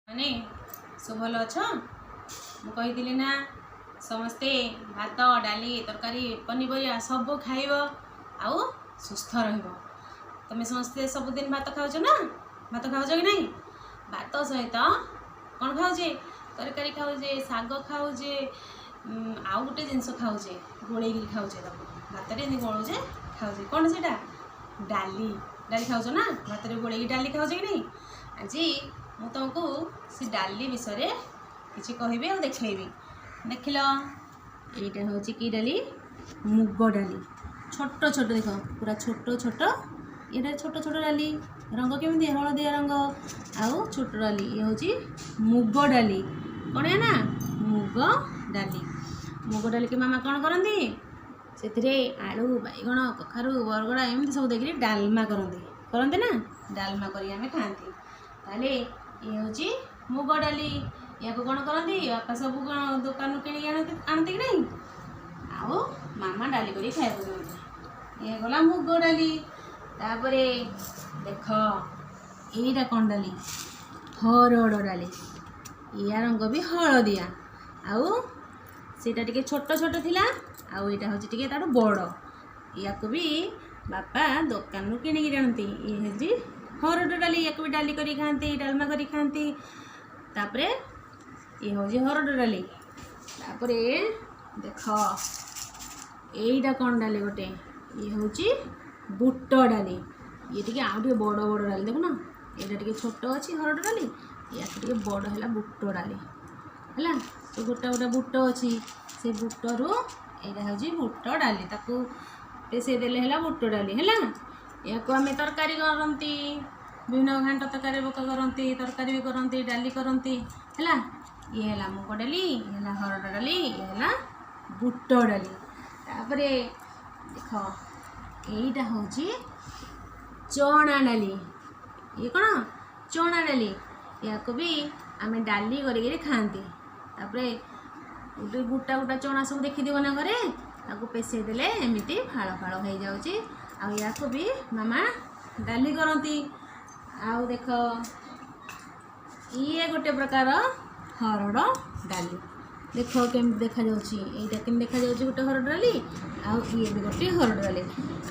माने सब भल अछ मु कही ना समस्ते भात डाली तरकारी पनीपरिया सब खाइब आउ सुस्थ रहिब। तुम समस्ते सबुदिन भात खाऊच ना? भात खाऊच कि नहीं? भात सहित कौन खाऊचे? तरकारी खाऊचे, शाग खाऊचे, आउ गोटे जिनस खाऊचे गोड़े खाऊचे भात गोलुचे खाऊचे कौन से डाली डाली खाऊच ना? भात गोड़े डाली खाऊचे कि नहीं? आज मु तुमको से डाली विषय किसी कहबी और देखी देख लो। यहाँ हूँ कि डाली मुग डाली छोट छोट देख पूरा छोट छोट ये छोट छोट डाली रंग केमी हलदिया रंग आउ छोट डाली ये हूँ मुग डाली कौन है ना मुग डाली के मामा कौन करती से आलू बैगण कखारू बरगड़ा एमती सब देखिए डालमा करते ना डालमा करें खाती ताले ये हूँ मुग डाली या कौन करती बापा सब दुकान किणी आनती कि नहीं आओ मामा डाली कर खाया ये गला मुग डाली तापरे देख यहीटा कौन डाली हरड़ डाली या रंग भी हलदिया आउ सीटा टिके छोट छोट थिला आउ एटा हूँ टिके तार बड़ या भी बापा दुकान किणी आनती ये हरड़ डाली या भी डाली करी खाती डालमा करी खाती तापरे ये हूँ हरड़ डाली तापरे देख यहीटा कौन डाली गोटे ये हूँ बुट डाली ये टिके आउ टे बड़ बड़ डाली देखुन ये टिके छोट अच्छी हरड़ डाली या टिके बड़ है बुट डाली है तो गोटा गोटा बुट अच्छी से बुटरू यहाँ हूँ बुट डाली ताकू पेसे देले है बुट डाली है या आम तरकारी करती विभिन्न घाट तरकारी पक करती तरकारी भी करती डाली करती है ये है मुग डाली ये है हरड़ डाली ये है बुट डाली तापरे देख यहीटा हूँ चना डाली ये कौन चना डाली या भी आम डाली कर खाती तापरे गोटे गोटा गोटा चना सब देखी ना घरे ताको पेसे देले एमती फाड़ फाड़ हो जाऊँगी या भी मामा डाली करती आउ देख ये गोटे प्रकार हरड़ डाली देख केम देखा यहाँ केम देखा गोटे हरड़ डाली आउ ये भी गोटे हरड़ डाली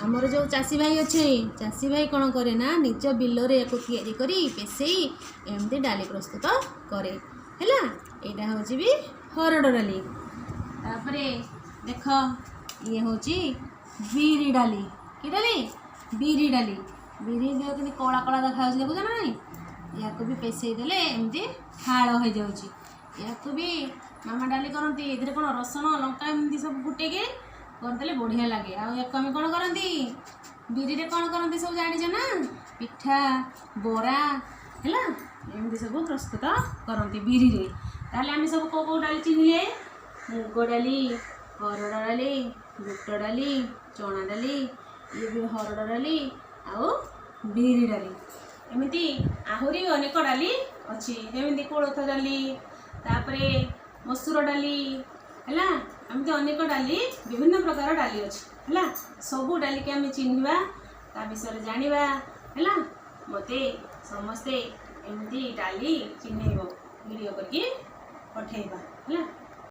आमर जो चाषी भाई अच्छे चाषी भाई कौन करे ना निज बिलर या तैयारी पेसे एमती डाली प्रस्तुत करे है यहाँ हूँ भी हरड़ डाली तापरे देख ये हूँ बिरी डाली कि डाली बिरी डाली बिरी कि कला कला देखा देखुच ना नहीं या भी पेसे देले एमती फाड़ हो जाऊँगी या भी मामा डाली करती ये कौन रसुण लंका एमती सब फुटे करदे बढ़िया लगे आम कौन करती बिरी कौन करती सब जानी ना पिठा बरा है एमती सब प्रस्तुत करती बिरी ताले आम सब कौ कौ डाली चिन्हले मुग डाली हरड़ डाली बुट डाली चना डाली ये भी हरड़ डाली आउ बिरी डाली एमती आहरी अनेक डाली अच्छी जमी कोलथ डाली तापरे मसूर डाली है एमती अनेक डाली विभिन्न प्रकार डाली अच्छी है सबू डाली के आम चिन्हवा ता विषय जाना है मते समस्ते एमती डाली चिन्हब वीडियो करके पठेबा है।